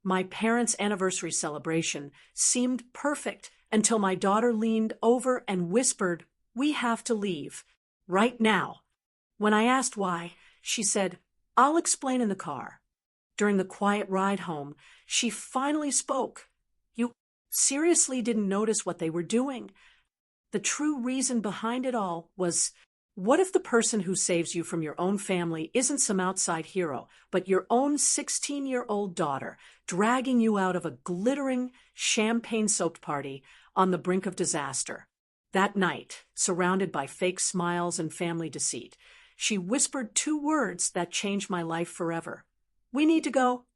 My parents' anniversary celebration seemed perfect until my daughter leaned over and whispered, "We have to leave. Right now." When I asked why, she said, "I'll explain in the car." During the quiet ride home, she finally spoke. "You seriously didn't notice what they were doing?" The true reason behind it all was, what if the person who saves you from your own family isn't some outside hero, but your own 16-year-old daughter dragging you out of a glittering, champagne-soaked party on the brink of disaster? That night, surrounded by fake smiles and family deceit, she whispered two words that changed my life forever. "We need to go."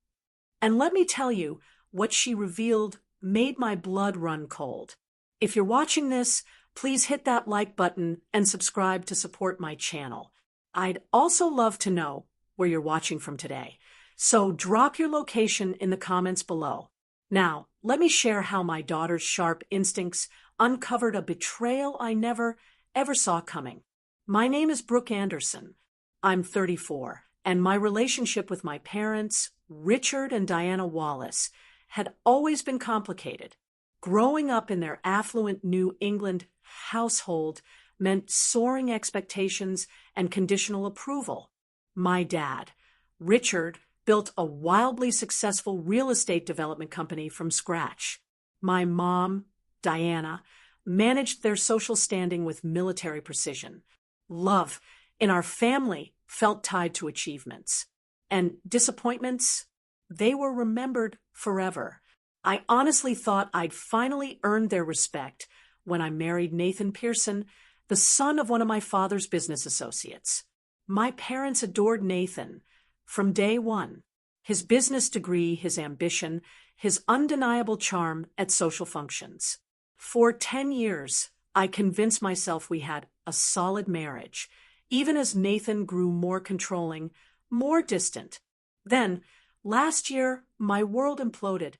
And let me tell you, what she revealed made my blood run cold. If you're watching this, please hit that like button and subscribe to support my channel. I'd also love to know where you're watching from today, so drop your location in the comments below. Now, let me share how my daughter's sharp instincts uncovered a betrayal I never, ever saw coming. My name is Brooke Anderson. I'm 34, and my relationship with my parents, Richard and Diana Wallace, had always been complicated. Growing up in their affluent New England household meant soaring expectations and conditional approval. My dad, Richard, built a wildly successful real estate development company from scratch. My mom, Diana, managed their social standing with military precision. Love in our family felt tied to achievements. And disappointments, they were remembered forever. I honestly thought I'd finally earned their respect when I married Nathan Pearson, the son of one of my father's business associates. My parents adored Nathan from day one. His business degree, his ambition, his undeniable charm at social functions. For 10 years, I convinced myself we had a solid marriage, even as Nathan grew more controlling, more distant. Then, last year, my world imploded.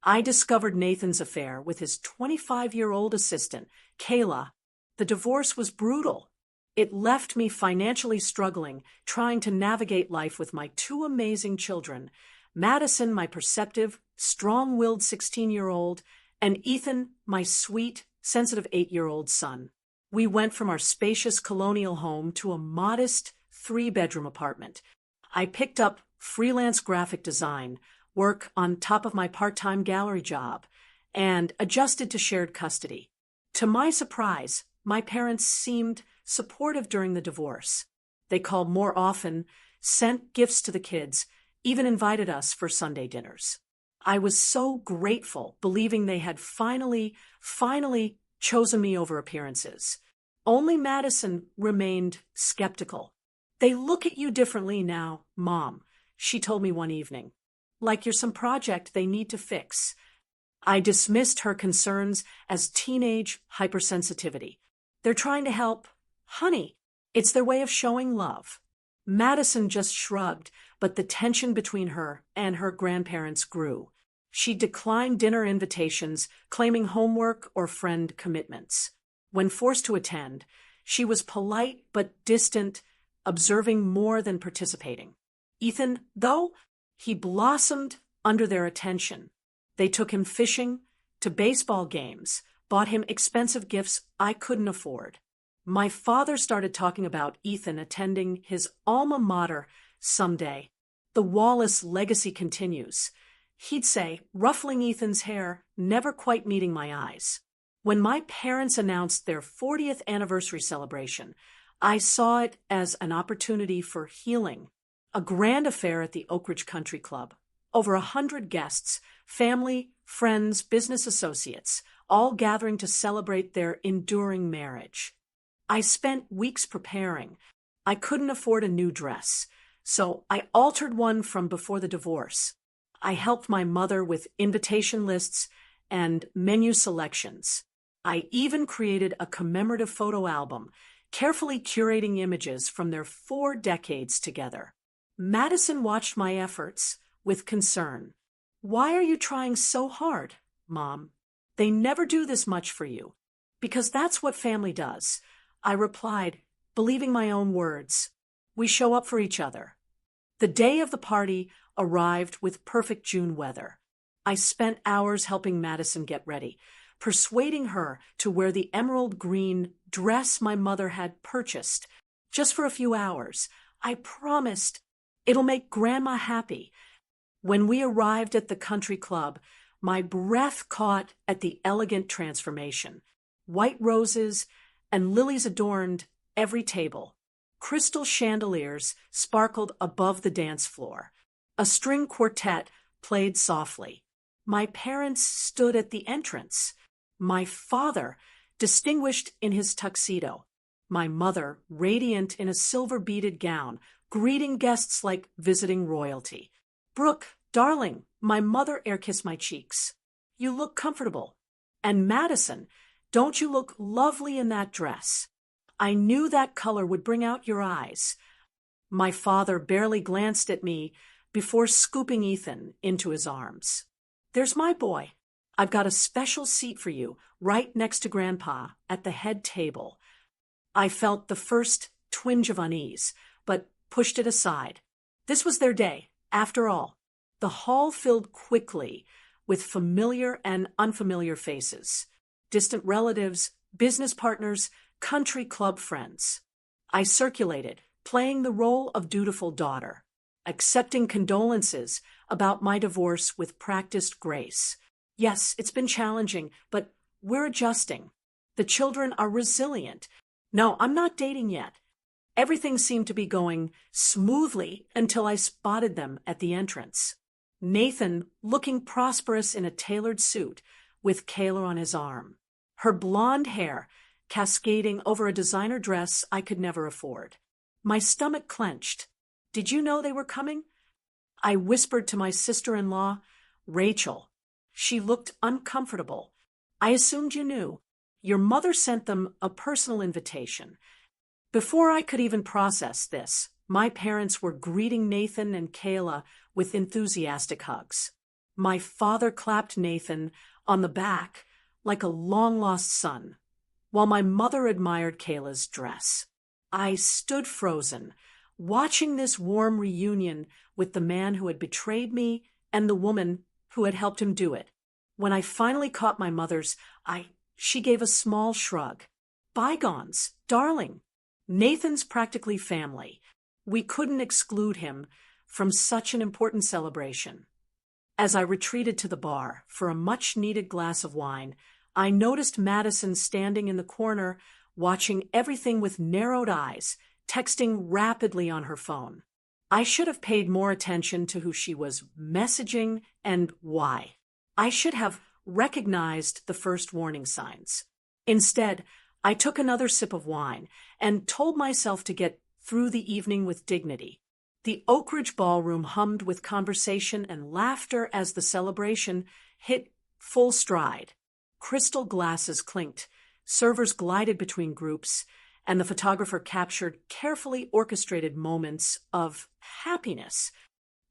I discovered Nathan's affair with his 25-year-old assistant, Kayla. The divorce was brutal. It left me financially struggling, trying to navigate life with my two amazing children, Madison, my perceptive, strong-willed 16-year-old, and Ethan, my sweet, sensitive 8-year-old son. We went from our spacious colonial home to a modest 3-bedroom apartment. I picked up freelance graphic design, work on top of my part-time gallery job, and adjusted to shared custody. To my surprise, my parents seemed supportive during the divorce. They called more often, sent gifts to the kids, even invited us for Sunday dinners. I was so grateful, believing they had finally chosen me over appearances. Only Madison remained skeptical. "They look at you differently now, Mom," she told me one evening. "Like you're some project they need to fix." I dismissed her concerns as teenage hypersensitivity. "They're trying to help. Honey, it's their way of showing love." Madison just shrugged, but the tension between her and her grandparents grew. She declined dinner invitations, claiming homework or friend commitments. When forced to attend, she was polite but distant, observing more than participating. Ethan, though, he blossomed under their attention. They took him fishing, to baseball games, bought him expensive gifts I couldn't afford. My father started talking about Ethan attending his alma mater someday. The Wallace legacy continues. He'd say, ruffling Ethan's hair, never quite meeting my eyes. When my parents announced their 40th anniversary celebration, I saw it as an opportunity for healing. A grand affair at the Oak Ridge Country Club. Over 100 guests, family, friends, business associates, all gathering to celebrate their enduring marriage. I spent weeks preparing. I couldn't afford a new dress, so I altered one from before the divorce. I helped my mother with invitation lists and menu selections. I even created a commemorative photo album, carefully curating images from their 4 decades together. Madison watched my efforts with concern. "Why are you trying so hard, Mom? They never do this much for you." "Because that's what family does," I replied, believing my own words. "We show up for each other." The day of the party arrived with perfect June weather. I spent hours helping Madison get ready, persuading her to wear the emerald green dress my mother had purchased just for a few hours. I promised it'll make Grandma happy. When we arrived at the country club, my breath caught at the elegant transformation. White roses and lilies adorned every table. Crystal chandeliers sparkled above the dance floor. A string quartet played softly. My parents stood at the entrance. My father, distinguished in his tuxedo. My mother, radiant in a silver-beaded gown, greeting guests like visiting royalty. Brooke, darling, my mother air-kissed my cheeks. You look comfortable. And Madison, don't you look lovely in that dress? I knew that color would bring out your eyes. My father barely glanced at me before scooping Ethan into his arms. There's my boy. I've got a special seat for you right next to Grandpa at the head table. I felt the first twinge of unease, but pushed it aside. This was their day, after all. The hall filled quickly with familiar and unfamiliar faces. Distant relatives, business partners, country club friends. I circulated, playing the role of dutiful daughter, accepting condolences about my divorce with practiced grace. Yes, it's been challenging, but we're adjusting. The children are resilient. No, I'm not dating yet. Everything seemed to be going smoothly until I spotted them at the entrance. Nathan, looking prosperous in a tailored suit, with Kayla on his arm. Her blonde hair cascading over a designer dress I could never afford. My stomach clenched. Did you know they were coming? I whispered to my sister-in-law, Rachel. She looked uncomfortable. I assumed you knew. Your mother sent them a personal invitation. Before I could even process this, my parents were greeting Nathan and Kayla with enthusiastic hugs. My father clapped Nathan on the back like a long-lost son, while my mother admired Kayla's dress. I stood frozen, watching this warm reunion with the man who had betrayed me and the woman who had helped him do it. When I finally caught my mother's eye, she gave a small shrug. Bygones, darling. Nathan's practically family. We couldn't exclude him from such an important celebration. As I retreated to the bar for a much-needed glass of wine, I noticed Madison standing in the corner, watching everything with narrowed eyes, texting rapidly on her phone. I should have paid more attention to who she was messaging and why. I should have recognized the first warning signs. Instead, I took another sip of wine and told myself to get through the evening with dignity. The Oak Ridge Ballroom hummed with conversation and laughter as the celebration hit full stride. Crystal glasses clinked, servers glided between groups, and the photographer captured carefully orchestrated moments of happiness.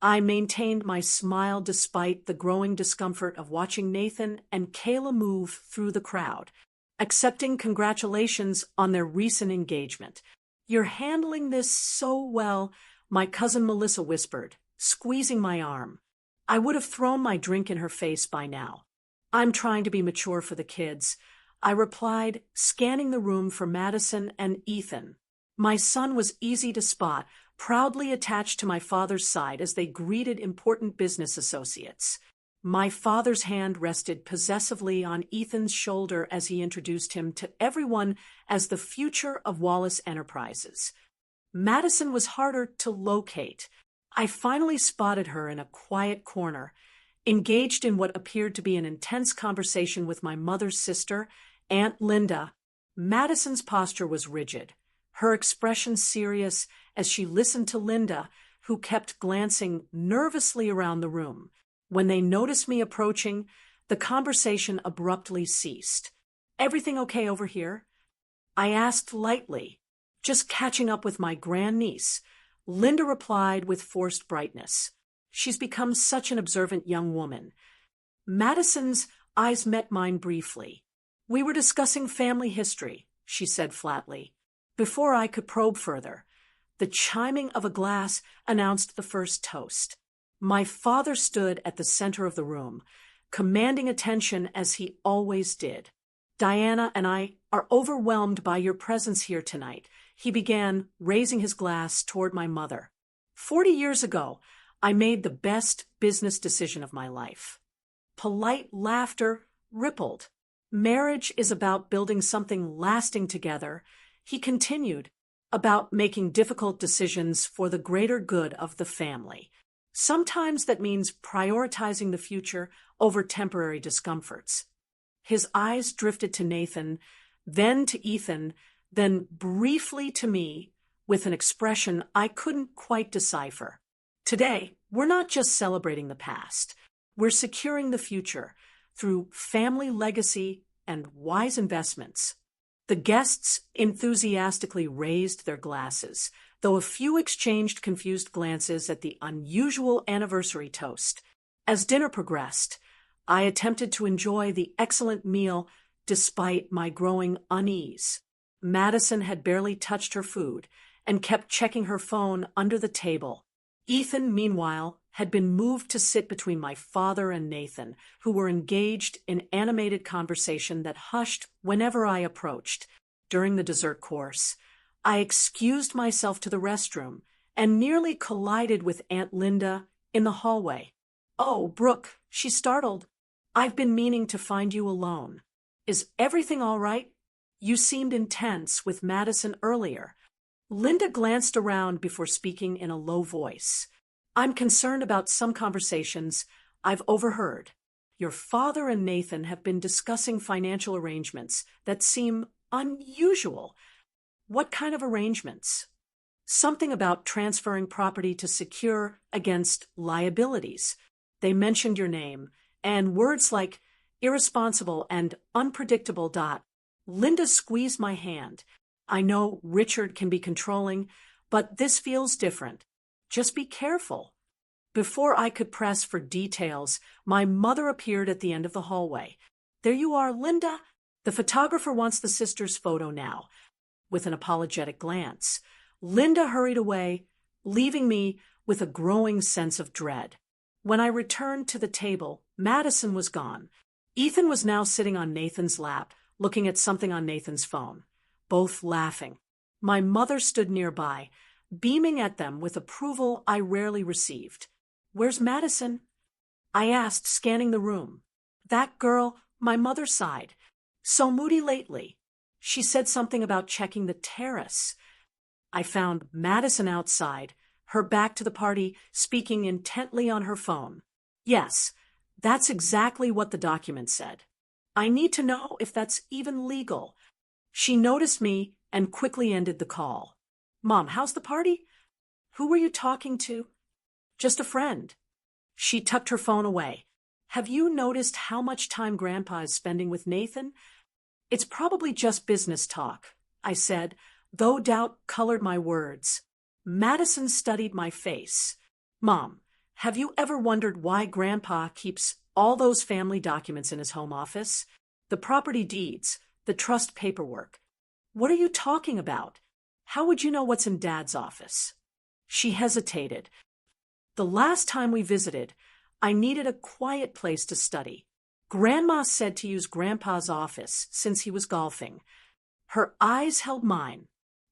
I maintained my smile despite the growing discomfort of watching Nathan and Kayla move through the crowd, accepting congratulations on their recent engagement. You're handling this so well, my cousin Melissa whispered, squeezing my arm. I would have thrown my drink in her face by now. I'm trying to be mature for the kids, I replied, scanning the room for Madison and Ethan. My son was easy to spot, proudly attached to my father's side as they greeted important business associates. My father's hand rested possessively on Ethan's shoulder as he introduced him to everyone as the future of Wallace Enterprises. Madison was harder to locate. I finally spotted her in a quiet corner, engaged in what appeared to be an intense conversation with my mother's sister, Aunt Linda. Madison's posture was rigid, her expression serious as she listened to Linda, who kept glancing nervously around the room. When they noticed me approaching, the conversation abruptly ceased. Everything okay over here? I asked lightly, just catching up with my grandniece. Linda replied with forced brightness. She's become such an observant young woman. Madison's eyes met mine briefly. We were discussing family history, she said flatly. Before I could probe further, the chiming of a glass announced the first toast. My father stood at the center of the room, commanding attention as he always did. Diana and I are overwhelmed by your presence here tonight, he began, raising his glass toward my mother. 40 years ago, I made the best business decision of my life. Polite laughter rippled. Marriage is about building something lasting together, he continued, about making difficult decisions for the greater good of the family. Sometimes that means prioritizing the future over temporary discomforts. His eyes drifted to Nathan, then to Ethan, then briefly to me, with an expression I couldn't quite decipher. Today, we're not just celebrating the past. We're securing the future through family legacy and wise investments. The guests enthusiastically raised their glasses, though a few exchanged confused glances at the unusual anniversary toast. As dinner progressed, I attempted to enjoy the excellent meal despite my growing unease. Madison had barely touched her food and kept checking her phone under the table. Ethan, meanwhile, had been moved to sit between my father and Nathan, who were engaged in animated conversation that hushed whenever I approached. During the dessert course, I excused myself to the restroom and nearly collided with Aunt Linda in the hallway. "Oh, Brooke," she startled. "I've been meaning to find you alone. Is everything all right? You seemed intense with Madison earlier." Linda glanced around before speaking in a low voice. "I'm concerned about some conversations I've overheard. Your father and Nathan have been discussing financial arrangements that seem unusual." "What kind of arrangements?" "Something about transferring property to secure against liabilities. They mentioned your name, and words like irresponsible and unpredictable. Linda squeezed my hand. "I know Richard can be controlling, but this feels different. Just be careful." Before I could press for details, my mother appeared at the end of the hallway. "There you are, Linda. The photographer wants the sisters' photo now." With an apologetic glance, Linda hurried away, leaving me with a growing sense of dread. When I returned to the table, Madison was gone. Ethan was now sitting on Nathan's lap, looking at something on Nathan's phone, both laughing. My mother stood nearby, beaming at them with approval I rarely received. "Where's Madison?" I asked, scanning the room. "That girl," my mother sighed. "So moody lately. She said something about checking the terrace." I found Madison outside, her back to the party, speaking intently on her phone. "Yes, that's exactly what the document said. I need to know if that's even legal." She noticed me and quickly ended the call. "Mom, how's the party?" "Who were you talking to?" "Just a friend." She tucked her phone away. "Have you noticed how much time Grandpa is spending with Nathan?" "It's probably just business talk," I said, though doubt colored my words. Madison studied my face. "Mom, have you ever wondered why Grandpa keeps all those family documents in his home office? The property deeds, the trust paperwork." "What are you talking about? How would you know what's in Dad's office?" She hesitated. "The last time we visited, I needed a quiet place to study. Grandma said to use Grandpa's office since he was golfing." Her eyes held mine.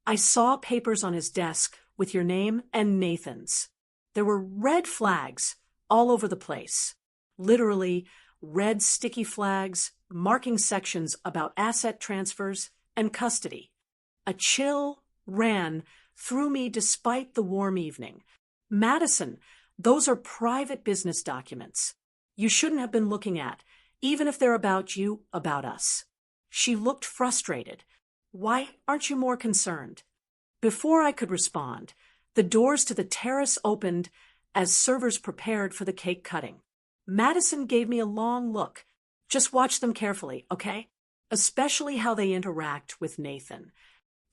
"I saw papers on his desk with your name and Nathan's. There were red flags all over the place. Literally, red sticky flags marking sections about asset transfers and custody." A chill ran through me despite the warm evening. "Madison, those are private business documents. You shouldn't have been looking at, even if they're about you, about us." She looked frustrated. "Why aren't you more concerned?" Before I could respond, the doors to the terrace opened as servers prepared for the cake cutting. Madison gave me a long look. "Just watch them carefully, okay? Especially how they interact with Nathan."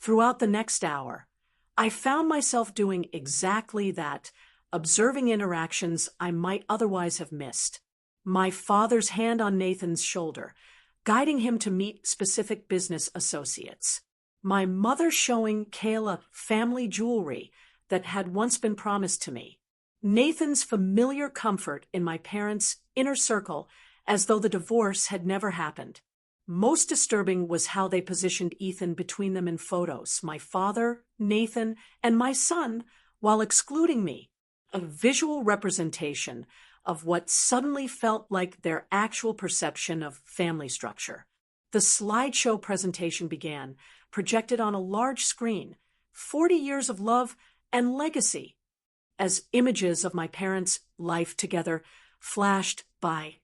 Throughout the next hour, I found myself doing exactly that, observing interactions I might otherwise have missed. My father's hand on Nathan's shoulder, guiding him to meet specific business associates. My mother showing Kayla family jewelry that had once been promised to me. Nathan's familiar comfort in my parents' inner circle, as though the divorce had never happened. Most disturbing was how they positioned Ethan between them in photos, my father, Nathan, and my son, while excluding me. A visual representation of what suddenly felt like their actual perception of family structure. The slideshow presentation began, projected on a large screen, 40 years of love and legacy. As images of my parents' life together flashed by,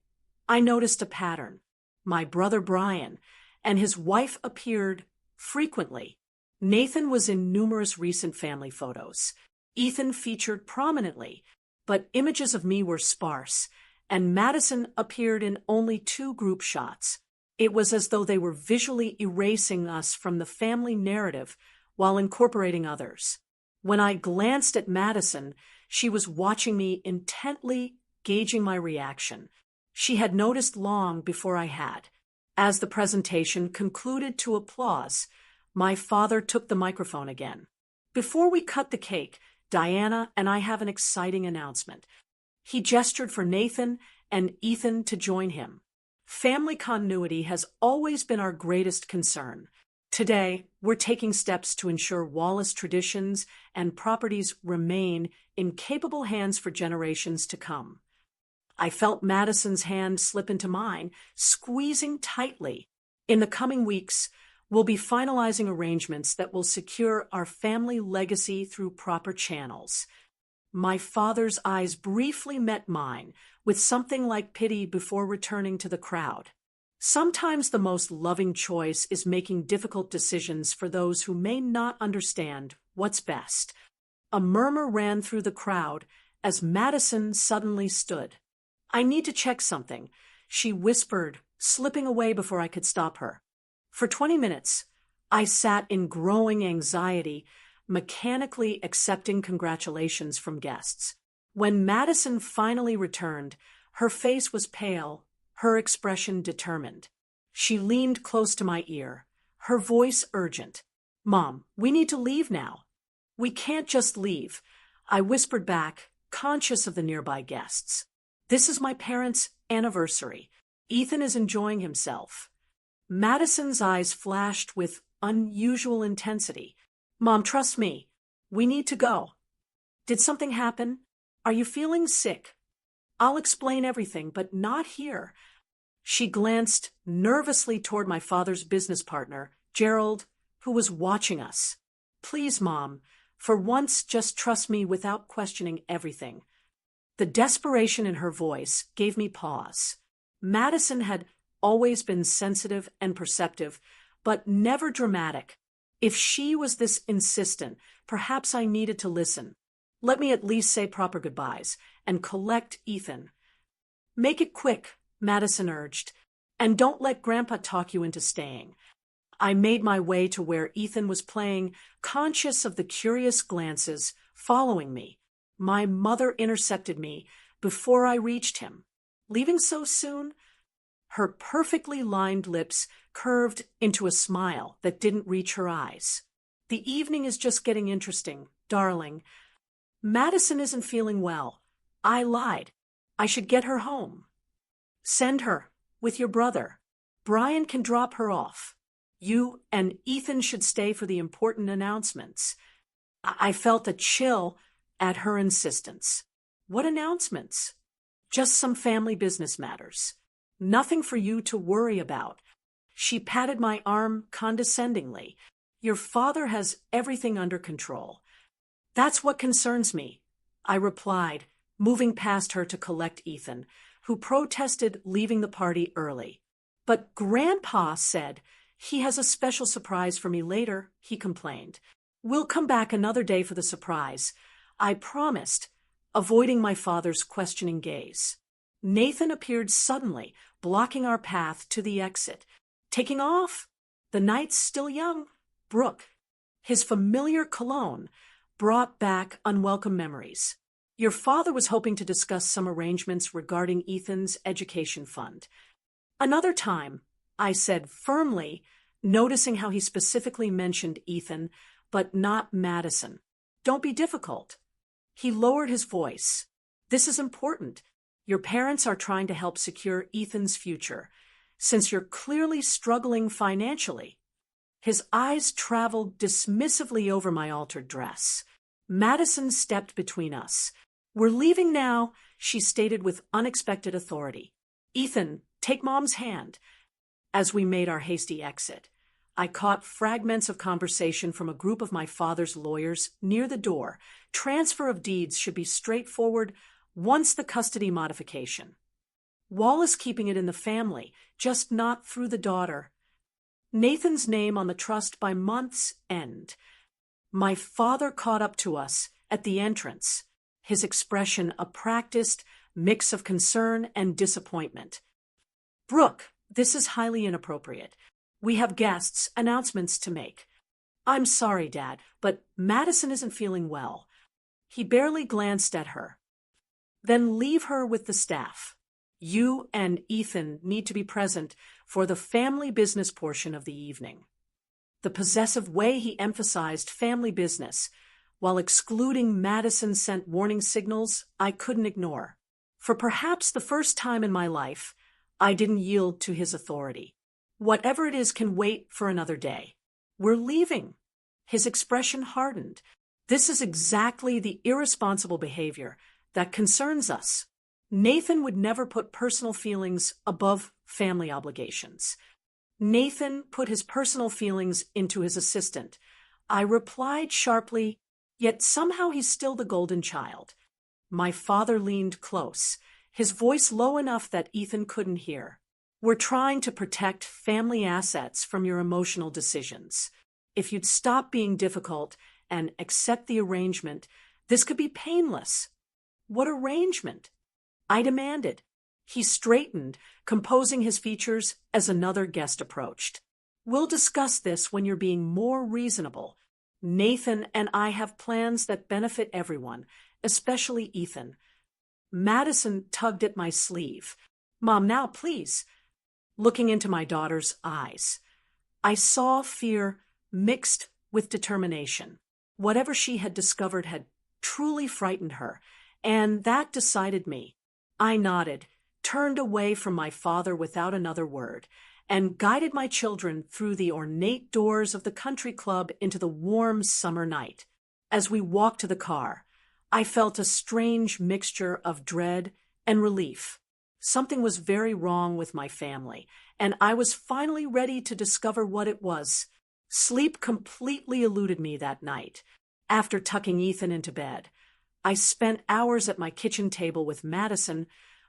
I noticed a pattern. My brother Brian and his wife appeared frequently. Nathan was in numerous recent family photos. Ethan featured prominently, but images of me were sparse, and Madison appeared in only 2 group shots. It was as though they were visually erasing us from the family narrative while incorporating others. When I glanced at Madison, she was watching me intently, gauging my reaction. She had noticed long before I had. As the presentation concluded to applause, my father took the microphone again. Before we cut the cake, Diana and I have an exciting announcement. He gestured for Nathan and Ethan to join him. Family continuity has always been our greatest concern. Today, we're taking steps to ensure Wallace traditions and properties remain in capable hands for generations to come. I felt Madison's hand slip into mine, squeezing tightly. In the coming weeks, we'll be finalizing arrangements that will secure our family legacy through proper channels. My father's eyes briefly met mine, with something like pity before returning to the crowd. Sometimes the most loving choice is making difficult decisions for those who may not understand what's best. A murmur ran through the crowd as Madison suddenly stood. "I need to check something," she whispered, slipping away before I could stop her. For 20 minutes, I sat in growing anxiety, mechanically accepting congratulations from guests. When Madison finally returned, her face was pale, her expression determined. She leaned close to my ear, her voice urgent. "Mom, we need to leave now." "We can't just leave," I whispered back, conscious of the nearby guests. "This is my parents' anniversary. Ethan is enjoying himself." Madison's eyes flashed with unusual intensity. "Mom, trust me. We need to go." "Did something happen? Are you feeling sick?" "I'll explain everything, but not here." She glanced nervously toward my father's business partner, Gerald, who was watching us. "Please, Mom, for once just trust me without questioning everything." The desperation in her voice gave me pause. Madison had always been sensitive and perceptive, but never dramatic. If she was this insistent, perhaps I needed to listen. Let me at least say proper goodbyes and collect Ethan. "Make it quick," Madison urged, "and don't let Grandpa talk you into staying." I made my way to where Ethan was playing, conscious of the curious glances following me. My mother intercepted me before I reached him. "Leaving so soon?" Her perfectly lined lips curved into a smile that didn't reach her eyes. "The evening is just getting interesting, darling. Madison isn't feeling well." I lied. "I should get her home." "Send her with your brother. Brian can drop her off. You and Ethan should stay for the important announcements." I felt a chill at her insistence. "What announcements?" "Just some family business matters. Nothing for you to worry about." She patted my arm condescendingly. "Your father has everything under control." "That's what concerns me," I replied, moving past her to collect Ethan, who protested leaving the party early. "But Grandpa said he has a special surprise for me later," he complained. "We'll come back another day for the surprise," I promised, avoiding my father's questioning gaze. Nathan appeared suddenly, blocking our path to the exit. "Taking off? The night's still young." Brooke. His familiar cologne brought back unwelcome memories. "Your father was hoping to discuss some arrangements regarding Ethan's education fund." "Another time," I said firmly, noticing how he specifically mentioned Ethan, but not Madison. "Don't be difficult." He lowered his voice. This is important. Your parents are trying to help secure Ethan's future, since you're clearly struggling financially. His eyes traveled dismissively over my altered dress. Madison stepped between us. We're leaving now, she stated with unexpected authority. Ethan, take Mom's hand. As we made our hasty exit, I caught fragments of conversation from a group of my father's lawyers near the door. Transfer of deeds should be straightforward once the custody modification. Wallace keeping it in the family, just not through the daughter. Nathan's name on the trust by month's end. My father caught up to us at the entrance, his expression a practiced mix of concern and disappointment. Brooke, this is highly inappropriate. We have guests, announcements to make. I'm sorry, Dad, but Madison isn't feeling well. He barely glanced at her. Then leave her with the staff. You and Ethan need to be present for the family business portion of the evening. The possessive way he emphasized family business, while excluding Madison, sent warning signals I couldn't ignore. For perhaps the first time in my life, I didn't yield to his authority. Whatever it is can wait for another day. We're leaving. His expression hardened. This is exactly the irresponsible behavior that concerns us. Nathan would never put personal feelings above family obligations. Nathan put his personal feelings into his assistant. I replied sharply, yet somehow he's still the golden child. My father leaned close, his voice low enough that Ethan couldn't hear. We're trying to protect family assets from your emotional decisions. If you'd stop being difficult and accept the arrangement, this could be painless. What arrangement? I demanded. He straightened, composing his features as another guest approached. We'll discuss this when you're being more reasonable. Nathan and I have plans that benefit everyone, especially Ethan. Madison tugged at my sleeve. Mom, now, please. Looking into my daughter's eyes, I saw fear mixed with determination. Whatever she had discovered had truly frightened her, and that decided me. I nodded, turned away from my father without another word, and guided my children through the ornate doors of the country club into the warm summer night. As we walked to the car, I felt a strange mixture of dread and relief. Something was very wrong with my family, and I was finally ready to discover what it was. Sleep completely eluded me that night. After tucking Ethan into bed, I spent hours at my kitchen table with Madison,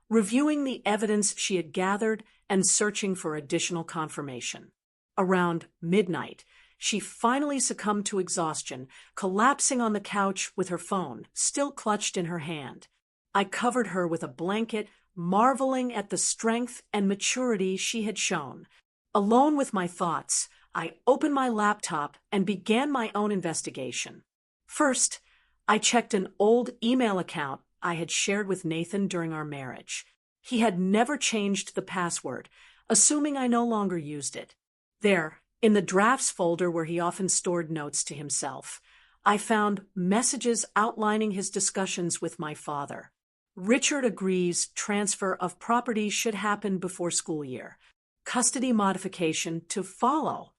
reviewing the evidence she had gathered and searching for additional confirmation. Around midnight, she finally succumbed to exhaustion, collapsing on the couch with her phone still clutched in her hand. I covered her with a blanket, marveling at the strength and maturity she had shown. Alone with my thoughts, I opened my laptop and began my own investigation. First, I checked an old email account I had shared with Nathan during our marriage. He had never changed the password, assuming I no longer used it. There, in the drafts folder where he often stored notes to himself, I found messages outlining his discussions with my father. Richard agrees transfer of property should happen before school year. Custody modification to follow.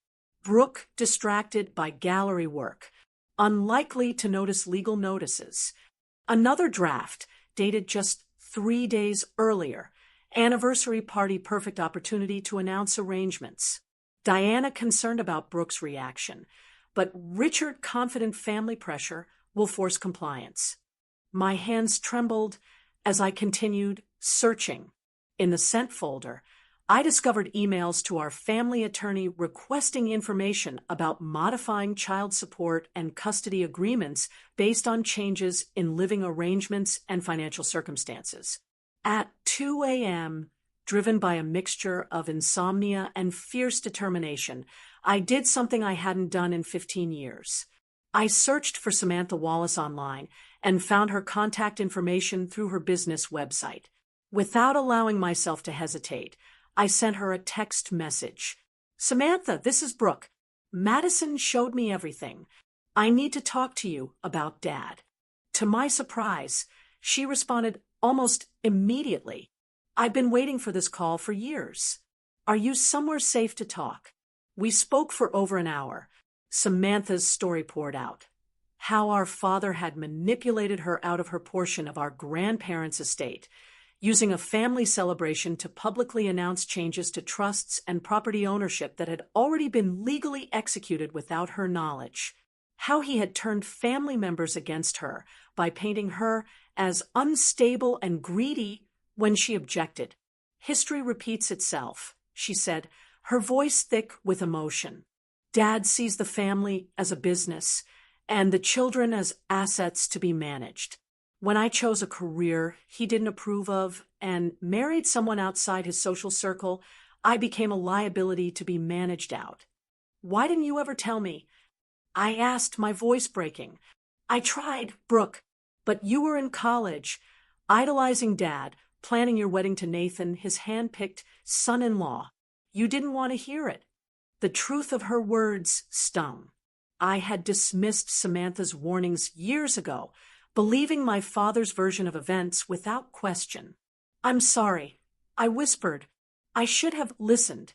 Brooke distracted by gallery work. Unlikely to notice legal notices. Another draft, dated just 3 days earlier. Anniversary party, perfect opportunity to announce arrangements. Diana concerned about Brooke's reaction, but Richard confident family pressure will force compliance. My hands trembled as I continued searching. In the sent folder, I discovered emails to our family attorney requesting information about modifying child support and custody agreements based on changes in living arrangements and financial circumstances. At 2 a.m., driven by a mixture of insomnia and fierce determination, I did something I hadn't done in 15 years. I searched for Samantha Wallace online and found her contact information through her business website. Without allowing myself to hesitate, I sent her a text message. Samantha, this is Brooke. Madison showed me everything. I need to talk to you about Dad. To my surprise, she responded, almost immediately. "I've been waiting for this call for years. Are you somewhere safe to talk?" We spoke for over an hour. Samantha's story poured out. How our father had manipulated her out of her portion of our grandparents' estate, using a family celebration to publicly announce changes to trusts and property ownership that had already been legally executed without her knowledge. How he had turned family members against her by painting her as unstable and greedy when she objected. "History repeats itself," she said, her voice thick with emotion. "Dad sees the family as a business and the children as assets to be managed. When I chose a career he didn't approve of and married someone outside his social circle, I became a liability to be managed out. Why didn't you ever tell me?" I asked, my voice breaking. "I tried, Brooke, but you were in college, idolizing Dad, planning your wedding to Nathan, his hand-picked son-in-law. You didn't want to hear it." The truth of her words stung. I had dismissed Samantha's warnings years ago, believing my father's version of events without question. "I'm sorry," I whispered. "I should have listened."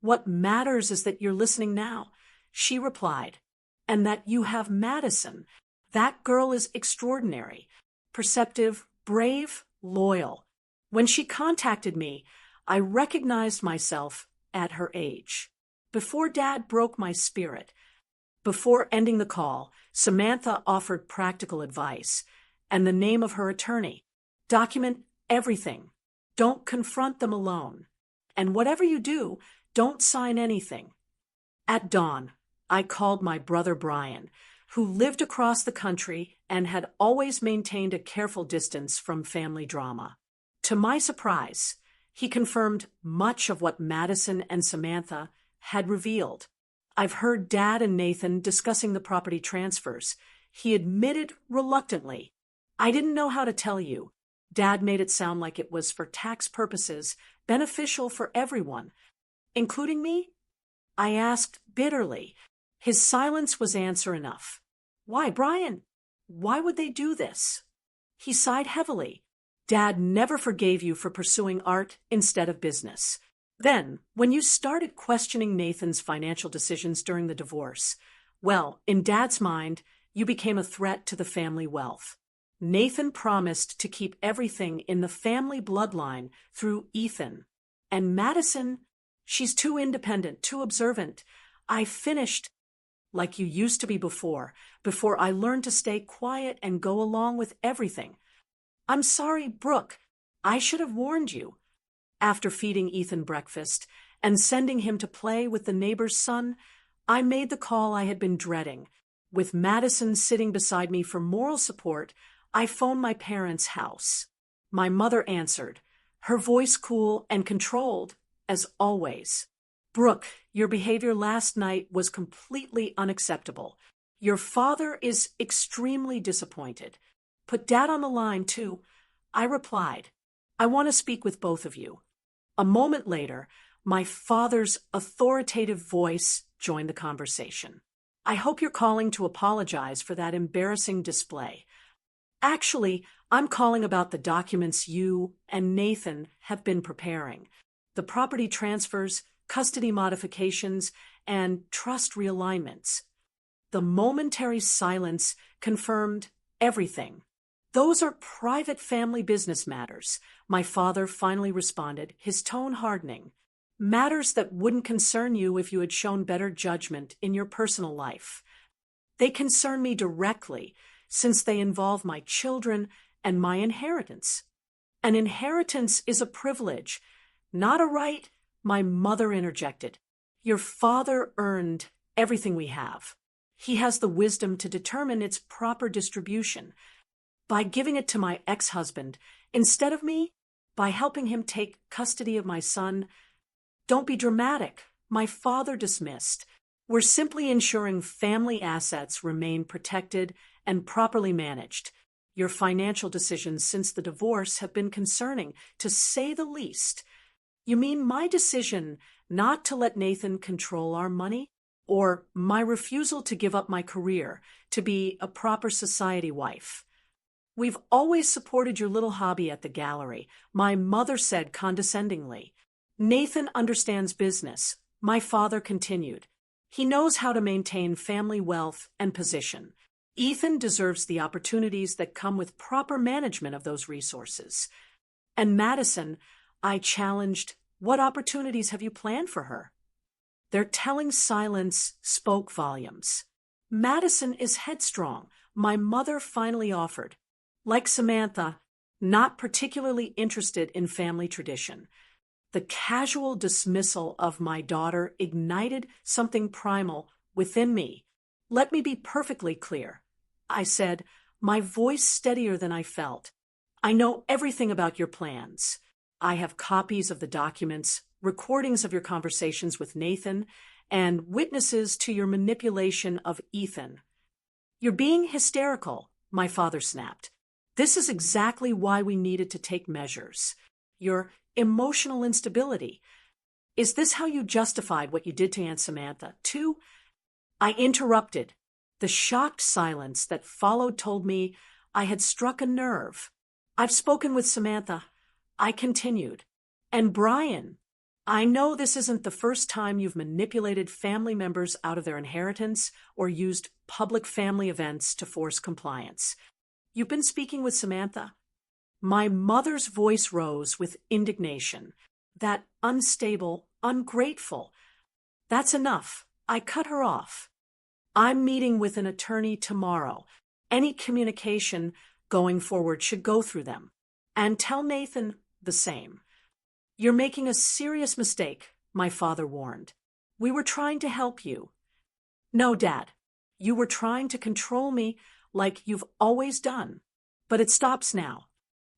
"What matters is that you're listening now," she replied, "and that you have Madison. That girl is extraordinary, perceptive, brave, loyal. When she contacted me, I recognized myself at her age. Before Dad broke my spirit." Before ending the call, Samantha offered practical advice and the name of her attorney. "Document everything. Don't confront them alone. And whatever you do, don't sign anything." At dawn, I called my brother Brian, who lived across the country and had always maintained a careful distance from family drama. To my surprise, he confirmed much of what Madison and Samantha had revealed. "I've heard Dad and Nathan discussing the property transfers," he admitted reluctantly. "I didn't know how to tell you. Dad made it sound like it was for tax purposes, beneficial for everyone, including me?" I asked bitterly. His silence was answer enough. "Why, Brian? Why would they do this?" He sighed heavily. "Dad never forgave you for pursuing art instead of business. Then, when you started questioning Nathan's financial decisions during the divorce, well, in Dad's mind, you became a threat to the family wealth. Nathan promised to keep everything in the family bloodline through Ethan. And Madison, she's too independent, too observant. I finished like you used to be before I learned to stay quiet and go along with everything. I'm sorry, Brooke. I should have warned you." After feeding Ethan breakfast and sending him to play with the neighbor's son, I made the call I had been dreading. With Madison sitting beside me for moral support, I phoned my parents' house. My mother answered, her voice cool and controlled, as always. "Brooke, your behavior last night was completely unacceptable. Your father is extremely disappointed. Put Dad on the line, too." I replied, "I want to speak with both of you." A moment later, my father's authoritative voice joined the conversation. "I hope you're calling to apologize for that embarrassing display. Actually, I'm calling about the documents you and Nathan have been preparing. The property transfers, custody modifications, and trust realignments." The momentary silence confirmed everything. "Those are private family business matters," my father finally responded, his tone hardening. "Matters that wouldn't concern you if you had shown better judgment in your personal life. They concern me directly, since they involve my children and my inheritance. An inheritance is a privilege, not a right," my mother interjected. "Your father earned everything we have. He has the wisdom to determine its proper distribution. By giving it to my ex-husband instead of me, by helping him take custody of my son." "Don't be dramatic," my father dismissed. "We're simply ensuring family assets remain protected and properly managed. Your financial decisions since the divorce have been concerning, to say the least." "You mean my decision not to let Nathan control our money? Or my refusal to give up my career to be a proper society wife?" "We've always supported your little hobby at the gallery," my mother said condescendingly. "Nathan understands business," my father continued. "He knows how to maintain family wealth and position. Ethan deserves the opportunities that come with proper management of those resources." "And Madison," I challenged, "what opportunities have you planned for her?" Their telling silence spoke volumes. "Madison is headstrong," my mother finally offered. "Like Samantha, not particularly interested in family tradition." The casual dismissal of my daughter ignited something primal within me. "Let me be perfectly clear," I said, my voice steadier than I felt. "I know everything about your plans. I have copies of the documents, recordings of your conversations with Nathan, and witnesses to your manipulation of Ethan." "You're being hysterical," my father snapped. "This is exactly why we needed to take measures. Your emotional instability. Is this how you justified what you did to Aunt Samantha, too?" I interrupted. The shocked silence that followed told me I had struck a nerve. "I've spoken with Samantha," I continued. "And Brian. I know this isn't the first time you've manipulated family members out of their inheritance or used public family events to force compliance. You've been speaking with Samantha?" My mother's voice rose with indignation. "That unstable, ungrateful." "That's enough." I cut her off. "I'm meeting with an attorney tomorrow. Any communication going forward should go through them. And tell Nathan the same." "You're making a serious mistake," my father warned. "We were trying to help you." "No, Dad. You were trying to control me like you've always done. But it stops now."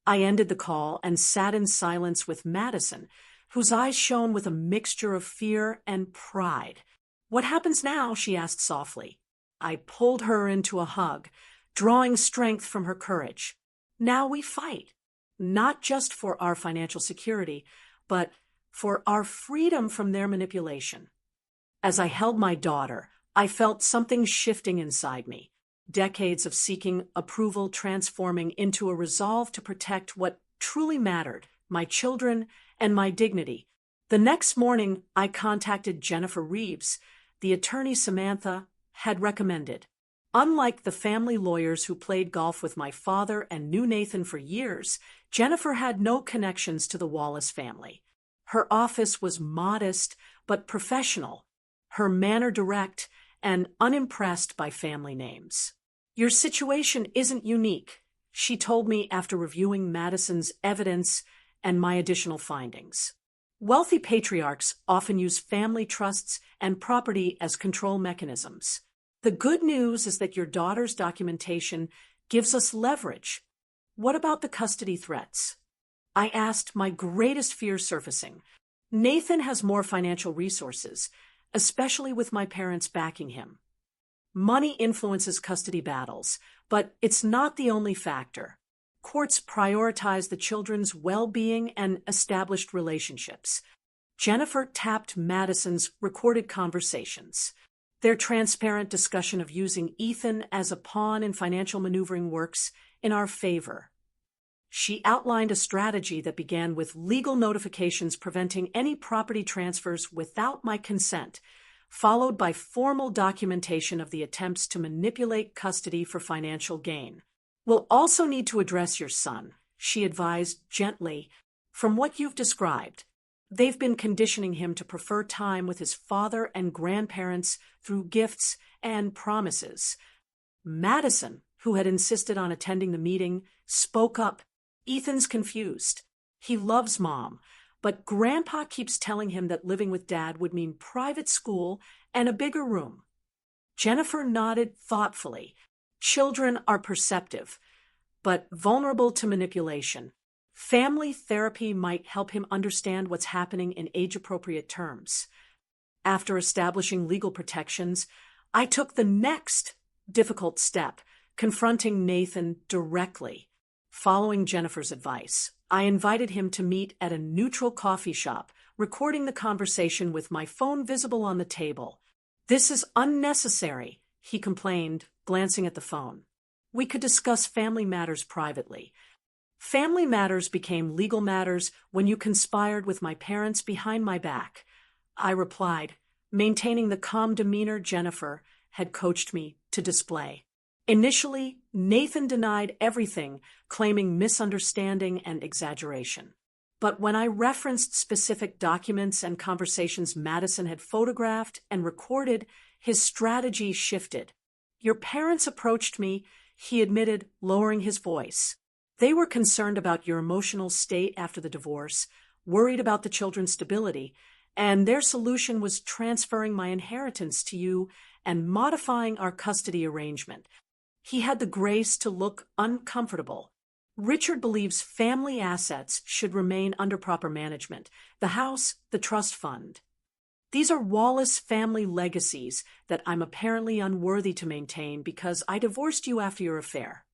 I ended the call and sat in silence with Madison, whose eyes shone with a mixture of fear and pride. "What happens now?" she asked softly. I pulled her into a hug, drawing strength from her courage. "Now we fight, not just for our financial security, but for our freedom from their manipulation." As I held my daughter, I felt something shifting inside me. Decades of seeking approval transforming into a resolve to protect what truly mattered, my children and my dignity. The next morning, I contacted Jennifer Reeves, the attorney Samantha had recommended. Unlike the family lawyers who played golf with my father and knew Nathan for years, Jennifer had no connections to the Wallace family. Her office was modest but professional, her manner direct and unimpressed by family names. "Your situation isn't unique," she told me after reviewing Madison's evidence and my additional findings. "Wealthy patriarchs often use family trusts and property as control mechanisms. The good news is that your daughter's documentation gives us leverage. What about the custody threats?" I asked, my greatest fear surfacing. "Nathan has more financial resources, especially with my parents backing him. Money influences custody battles, but it's not the only factor. Courts prioritize the children's well-being and established relationships." Jennifer tapped Madison's recorded conversations. "Their transparent discussion of using Ethan as a pawn in financial maneuvering works in our favor." She outlined a strategy that began with legal notifications preventing any property transfers without my consent, followed by formal documentation of the attempts to manipulate custody for financial gain. "We'll also need to address your son," she advised gently. "From what you've described, they've been conditioning him to prefer time with his father and grandparents through gifts and promises." Madison, who had insisted on attending the meeting, spoke up. "Ethan's confused. He loves Mom, but Grandpa keeps telling him that living with Dad would mean private school and a bigger room." Jennifer nodded thoughtfully. "Children are perceptive, but vulnerable to manipulation. Family therapy might help him understand what's happening in age-appropriate terms." After establishing legal protections, I took the next difficult step, confronting Nathan directly. Following Jennifer's advice, I invited him to meet at a neutral coffee shop, recording the conversation with my phone visible on the table. "This is unnecessary," he complained, glancing at the phone. We could discuss family matters privately. Family matters became legal matters when you conspired with my parents behind my back. I replied, maintaining the calm demeanor Jennifer had coached me to display. Initially, Nathan denied everything, claiming misunderstanding and exaggeration. But when I referenced specific documents and conversations Madison had photographed and recorded, his strategy shifted. Your parents approached me, he admitted, lowering his voice. They were concerned about your emotional state after the divorce, worried about the children's stability, and their solution was transferring my inheritance to you and modifying our custody arrangement. He had the grace to look uncomfortable. Richard believes family assets should remain under proper management, the house, the trust fund. These are Wallace family legacies that I'm apparently unworthy to maintain because I divorced you after your affair.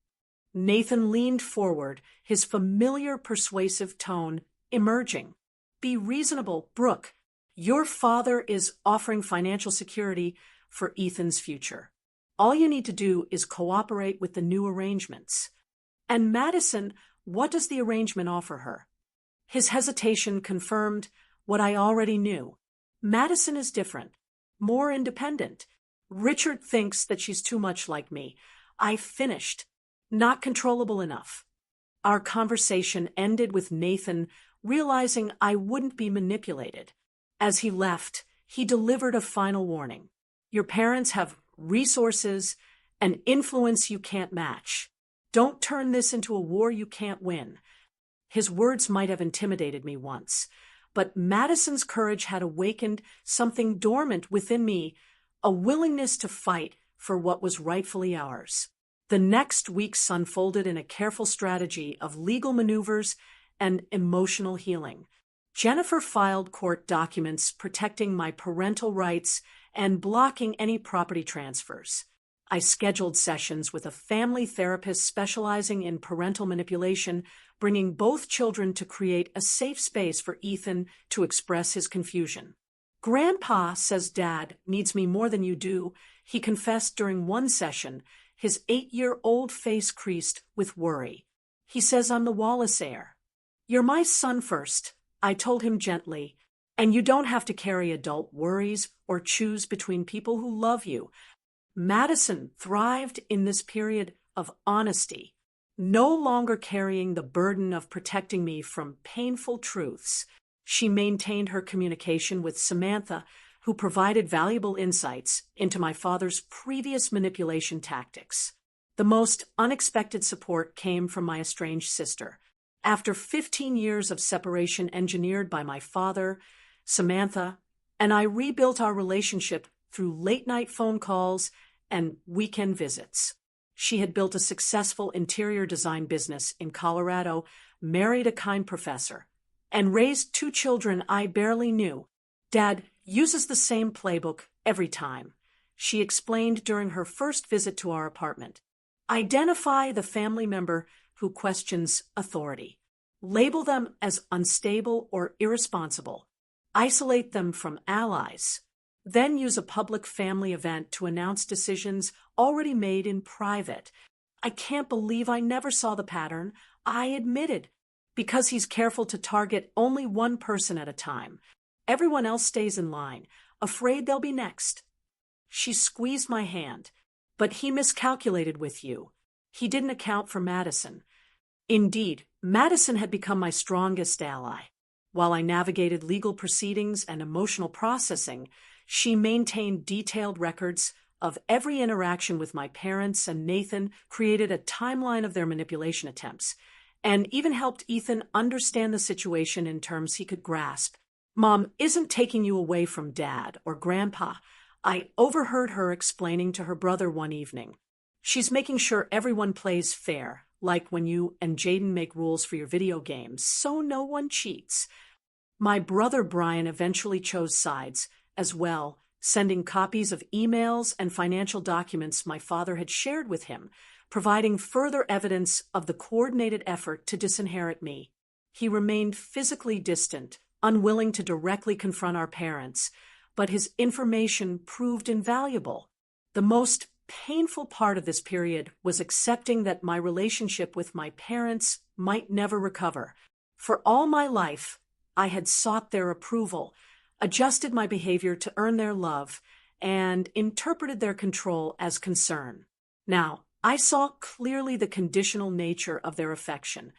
Nathan leaned forward, his familiar persuasive tone emerging. Be reasonable, Brooke. Your father is offering financial security for Ethan's future. All you need to do is cooperate with the new arrangements. And Madison, what does the arrangement offer her? His hesitation confirmed what I already knew. Madison is different, more independent. Richard thinks that she's too much like me. I finished, not controllable enough. Our conversation ended with Nathan realizing I wouldn't be manipulated. As he left, he delivered a final warning. Your parents have resources and influence you can't match. Don't turn this into a war you can't win. His words might have intimidated me once, but Madison's courage had awakened something dormant within me, a willingness to fight for what was rightfully ours. The next weeks unfolded in a careful strategy of legal maneuvers and emotional healing. Jennifer filed court documents protecting my parental rights and blocking any property transfers. I scheduled sessions with a family therapist specializing in parental manipulation, bringing both children to create a safe space for Ethan to express his confusion. Grandpa says Dad needs me more than you do, he confessed during one session, his 8-year-old face creased with worry. He says I'm the Wallace heir. You're my son first, I told him gently, and you don't have to carry adult worries or choose between people who love you. Madison thrived in this period of honesty, no longer carrying the burden of protecting me from painful truths. She maintained her communication with Samantha, who provided valuable insights into my father's previous manipulation tactics. The most unexpected support came from my estranged sister. After 15 years of separation engineered by my father, Samantha, and I rebuilt our relationship through late-night phone calls and weekend visits. She had built a successful interior design business in Colorado, married a kind professor, and raised 2 children I barely knew. Dad uses the same playbook every time, she explained during her first visit to our apartment. Identify the family member who questions authority. Label them as unstable or irresponsible. Isolate them from allies. Then use a public family event to announce decisions already made in private. I can't believe I never saw the pattern. I admitted. Because he's careful to target only one person at a time. Everyone else stays in line, afraid they'll be next. She squeezed my hand. But he miscalculated with you. He didn't account for Madison. Indeed, Madison had become my strongest ally. While I navigated legal proceedings and emotional processing, she maintained detailed records of every interaction with my parents, and Nathan created a timeline of their manipulation attempts, and even helped Ethan understand the situation in terms he could grasp. Mom isn't taking you away from Dad or Grandpa. I overheard her explaining to her brother one evening. She's making sure everyone plays fair, like when you and Jaden make rules for your video games, so no one cheats. My brother Brian eventually chose sides as well, sending copies of emails and financial documents my father had shared with him, providing further evidence of the coordinated effort to disinherit me. He remained physically distant, unwilling to directly confront our parents, but his information proved invaluable. The most painful part of this period was accepting that my relationship with my parents might never recover. For all my life, I had sought their approval, adjusted my behavior to earn their love, and interpreted their control as concern. Now, I saw clearly the conditional nature of their affection,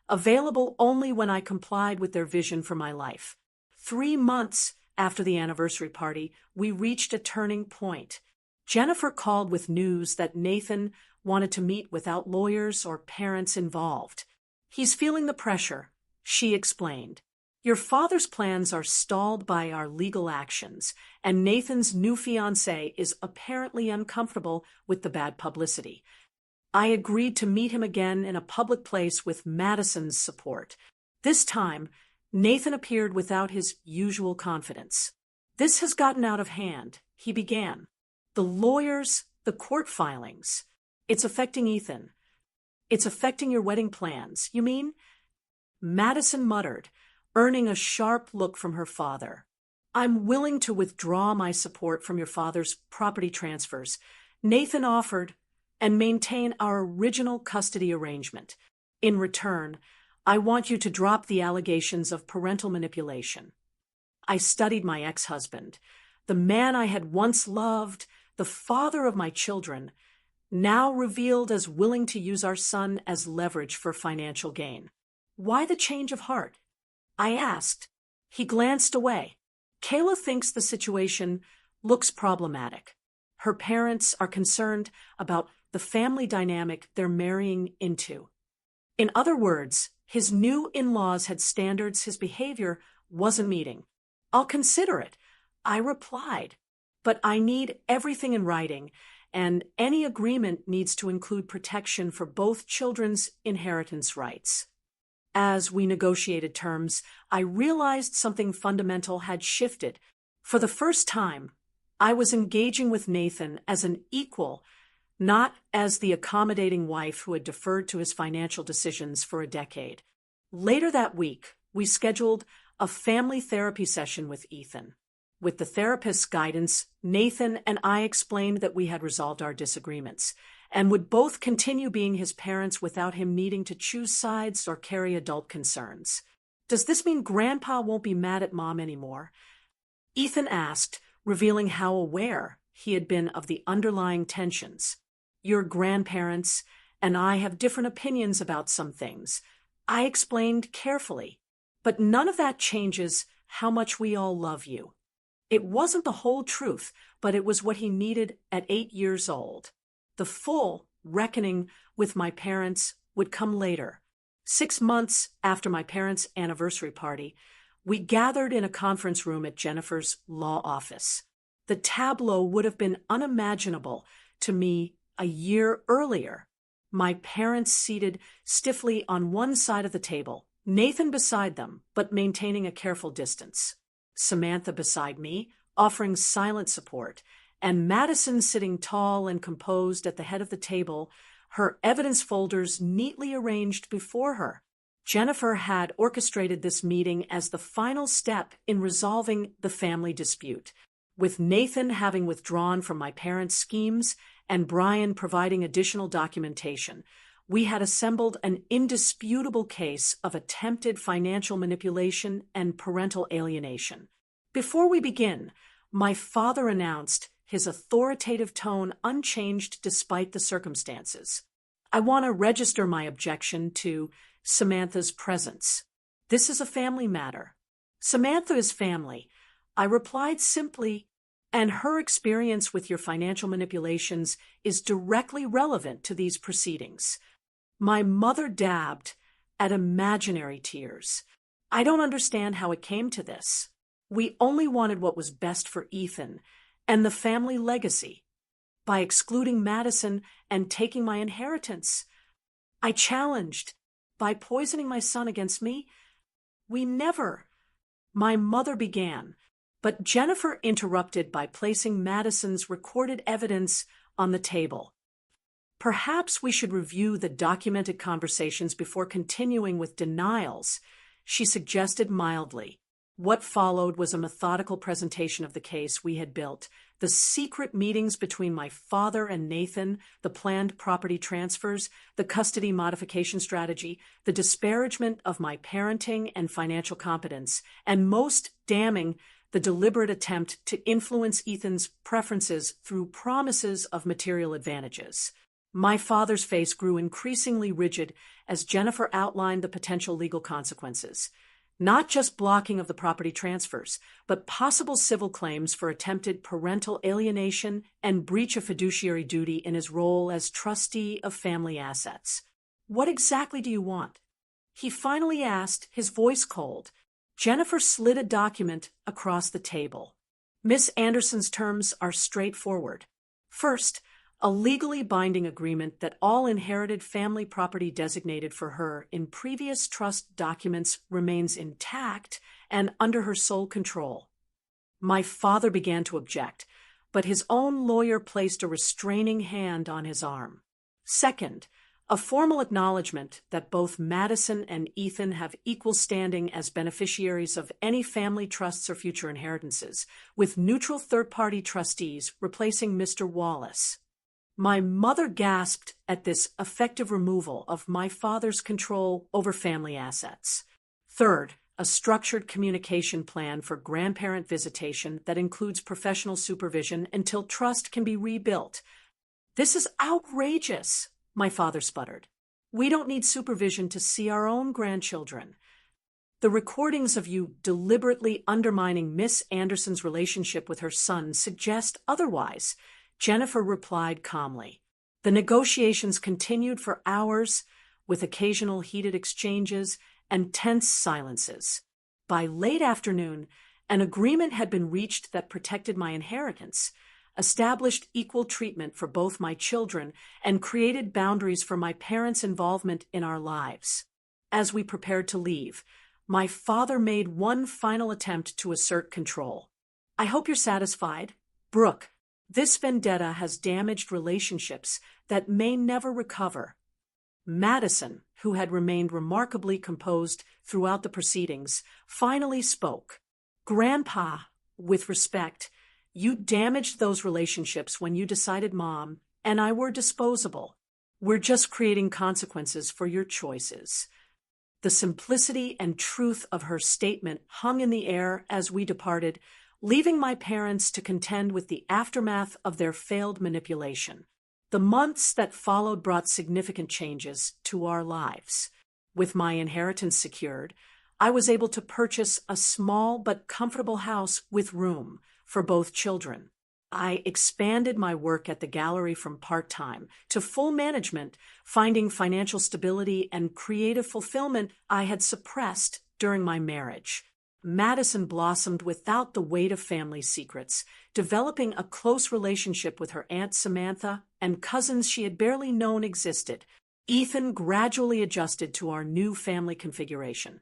available only when I complied with their vision for my life. 3 months after the anniversary party, we reached a turning point. Jennifer called with news that Nathan wanted to meet without lawyers or parents involved. "He's feeling the pressure," she explained. "Your father's plans are stalled by our legal actions, and Nathan's new fiancée is apparently uncomfortable with the bad publicity." I agreed to meet him again in a public place with Madison's support. This time, Nathan appeared without his usual confidence. "This has gotten out of hand," he began. "The lawyers, the court filings. It's affecting Ethan." "It's affecting your wedding plans, you mean?" Madison muttered, earning a sharp look from her father. "I'm willing to withdraw my support from your father's property transfers," Nathan offered, "and maintain our original custody arrangement. In return, I want you to drop the allegations of parental manipulation." I studied my ex-husband, the man I had once loved, the father of my children, now revealed as willing to use our son as leverage for financial gain. "Why the change of heart?" I asked. He glanced away. "Kayla thinks the situation looks problematic. Her parents are concerned about the family dynamic they're marrying into." In other words, his new in-laws had standards his behavior wasn't meeting. "I'll consider it," I replied, "but I need everything in writing, and any agreement needs to include protection for both children's inheritance rights." As we negotiated terms, I realized something fundamental had shifted. For the first time, I was engaging with Nathan as an equal, not as the accommodating wife who had deferred to his financial decisions for a decade. Later that week, we scheduled a family therapy session with Ethan. With the therapist's guidance, Nathan and I explained that we had resolved our disagreements and would both continue being his parents without him needing to choose sides or carry adult concerns. "Does this mean Grandpa won't be mad at Mom anymore?" Ethan asked, revealing how aware he had been of the underlying tensions. "Your grandparents and I have different opinions about some things," I explained carefully. "But none of that changes how much we all love you." It wasn't the whole truth, but it was what he needed at 8 years old. The full reckoning with my parents would come later. 6 months after my parents' anniversary party, we gathered in a conference room at Jennifer's law office. The tableau would have been unimaginable to me a year earlier. My parents seated stiffly on one side of the table, Nathan beside them, but maintaining a careful distance. Samantha beside me, offering silent support, and Madison sitting tall and composed at the head of the table, her evidence folders neatly arranged before her. Jennifer had orchestrated this meeting as the final step in resolving the family dispute, with Nathan having withdrawn from my parents' schemes and Brian providing additional documentation. We had assembled an indisputable case of attempted financial manipulation and parental alienation. Before we begin, my father announced, his authoritative tone unchanged despite the circumstances, "I want to register my objection to Samantha's presence. This is a family matter." "Samantha is family," I replied simply, "and her experience with your financial manipulations is directly relevant to these proceedings." My mother dabbed at imaginary tears. "I don't understand how it came to this. We only wanted what was best for Ethan and the family legacy. By excluding Madison and taking my inheritance, I challenged. By poisoning my son against me, we never—" My mother began, but Jennifer interrupted by placing Madison's recorded evidence on the table. "Perhaps we should review the documented conversations before continuing with denials," she suggested mildly. What followed was a methodical presentation of the case we had built, the secret meetings between my father and Nathan, the planned property transfers, the custody modification strategy, the disparagement of my parenting and financial competence, and most damning, the deliberate attempt to influence Ethan's preferences through promises of material advantages. My father's face grew increasingly rigid as Jennifer outlined the potential legal consequences. Not just blocking of the property transfers, but possible civil claims for attempted parental alienation and breach of fiduciary duty in his role as trustee of family assets. What exactly do you want? He finally asked, his voice cold. Jennifer slid a document across the table. Miss Anderson's terms are straightforward. First, a legally binding agreement that all inherited family property designated for her in previous trust documents remains intact and under her sole control. My father began to object, but his own lawyer placed a restraining hand on his arm. Second, a formal acknowledgement that both Madison and Ethan have equal standing as beneficiaries of any family trusts or future inheritances, with neutral third-party trustees replacing Mr. Wallace. My mother gasped at this effective removal of my father's control over family assets. Third, a structured communication plan for grandparent visitation that includes professional supervision until trust can be rebuilt. This is outrageous, my father sputtered. We don't need supervision to see our own grandchildren. The recordings of you deliberately undermining Miss Anderson's relationship with her son suggest otherwise, Jennifer replied calmly. The negotiations continued for hours, with occasional heated exchanges and tense silences. By late afternoon, an agreement had been reached that protected my inheritance, established equal treatment for both my children, and created boundaries for my parents' involvement in our lives. As we prepared to leave, my father made one final attempt to assert control. I hope you're satisfied. Brooke, this vendetta has damaged relationships that may never recover. Madison, who had remained remarkably composed throughout the proceedings, finally spoke. Grandpa, with respect, you damaged those relationships when you decided Mom and I were disposable. We're just creating consequences for your choices. The simplicity and truth of her statement hung in the air as we departed, leaving my parents to contend with the aftermath of their failed manipulation. The months that followed brought significant changes to our lives. With my inheritance secured, I was able to purchase a small but comfortable house with room for both children. I expanded my work at the gallery from part-time to full management, finding financial stability and creative fulfillment I had suppressed during my marriage. Madison blossomed without the weight of family secrets, developing a close relationship with her Aunt Samantha and cousins she had barely known existed. Ethan gradually adjusted to our new family configuration,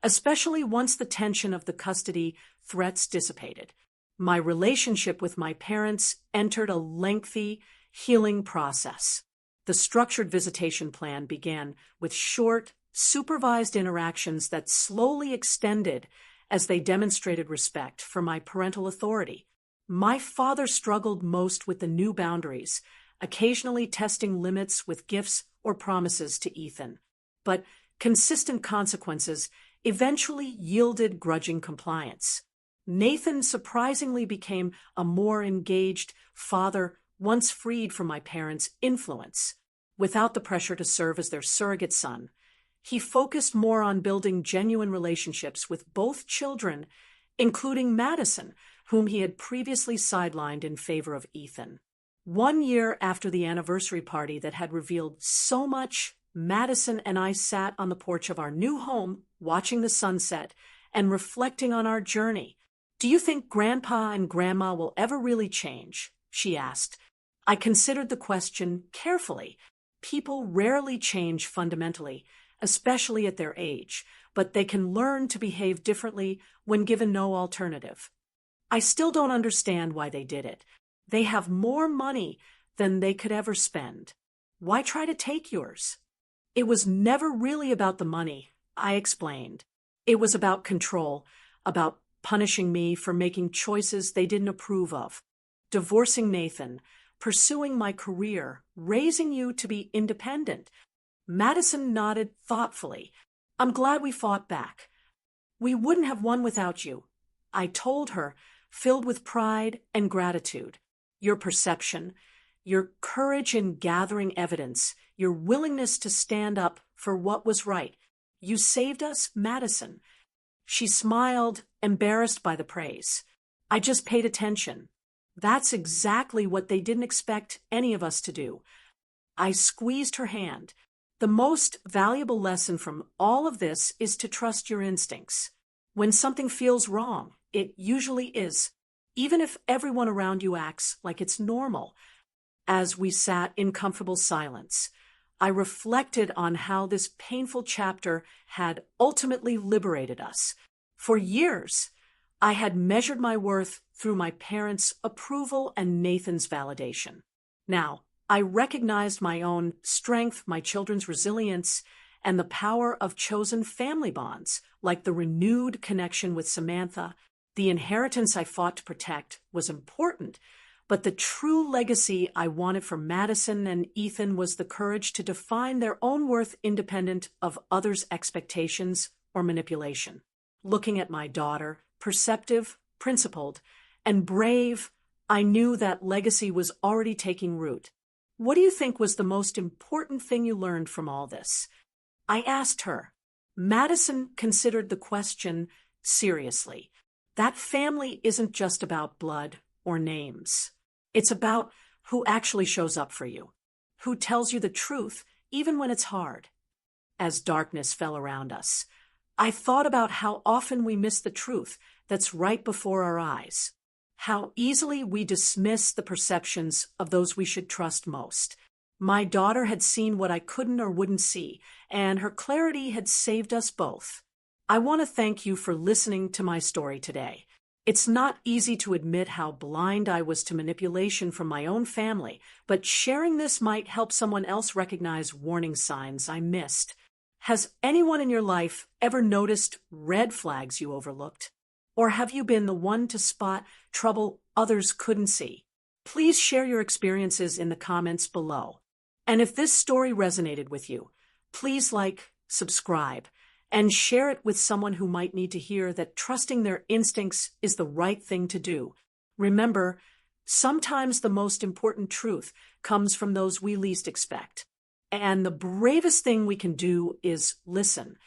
especially once the tension of the custody threats dissipated. My relationship with my parents entered a lengthy, healing process. The structured visitation plan began with short, supervised interactions that slowly extended as they demonstrated respect for my parental authority. My father struggled most with the new boundaries, occasionally testing limits with gifts or promises to Ethan. But consistent consequences eventually yielded grudging compliance. Nathan surprisingly became a more engaged father once freed from my parents' influence. Without the pressure to serve as their surrogate son, he focused more on building genuine relationships with both children, including Madison, whom he had previously sidelined in favor of Ethan. 1 year after the anniversary party that had revealed so much, Madison and I sat on the porch of our new home, watching the sunset and reflecting on our journey. "Do you think Grandpa and Grandma will ever really change?" she asked. I considered the question carefully. People rarely change fundamentally, especially at their age, but they can learn to behave differently when given no alternative. I still don't understand why they did it. They have more money than they could ever spend. Why try to take yours? It was never really about the money, I explained. It was about control, about punishing me for making choices they didn't approve of, divorcing Nathan, pursuing my career, raising you to be independent. Madison nodded thoughtfully. I'm glad we fought back. We wouldn't have won without you, I told her, filled with pride and gratitude. Your perception, your courage in gathering evidence, your willingness to stand up for what was right. You saved us, Madison. She smiled, embarrassed by the praise. I just paid attention. That's exactly what they didn't expect any of us to do. I squeezed her hand. The most valuable lesson from all of this is to trust your instincts. When something feels wrong, it usually is, even if everyone around you acts like it's normal. As we sat in comfortable silence, I reflected on how this painful chapter had ultimately liberated us. For years, I had measured my worth through my parents' approval and Nathan's validation. Now, I recognized my own strength, my children's resilience, and the power of chosen family bonds, like the renewed connection with Samantha. The inheritance I fought to protect was important, but the true legacy I wanted for Madison and Ethan was the courage to define their own worth independent of others' expectations or manipulation. Looking at my daughter, perceptive, principled, and brave, I knew that legacy was already taking root. What do you think was the most important thing you learned from all this? I asked her. Madison considered the question seriously. That family isn't just about blood or names. It's about who actually shows up for you, who tells you the truth even when it's hard. As darkness fell around us, I thought about how often we miss the truth that's right before our eyes, how easily we dismiss the perceptions of those we should trust most. My daughter had seen what I couldn't or wouldn't see, and her clarity had saved us both. I want to thank you for listening to my story today. It's not easy to admit how blind I was to manipulation from my own family, but sharing this might help someone else recognize warning signs I missed. Has anyone in your life ever noticed red flags you overlooked? Or have you been the one to spot trouble others couldn't see? Please share your experiences in the comments below. And if this story resonated with you, please like, subscribe, and share it with someone who might need to hear that trusting their instincts is the right thing to do. Remember, sometimes the most important truth comes from those we least expect. And the bravest thing we can do is listen.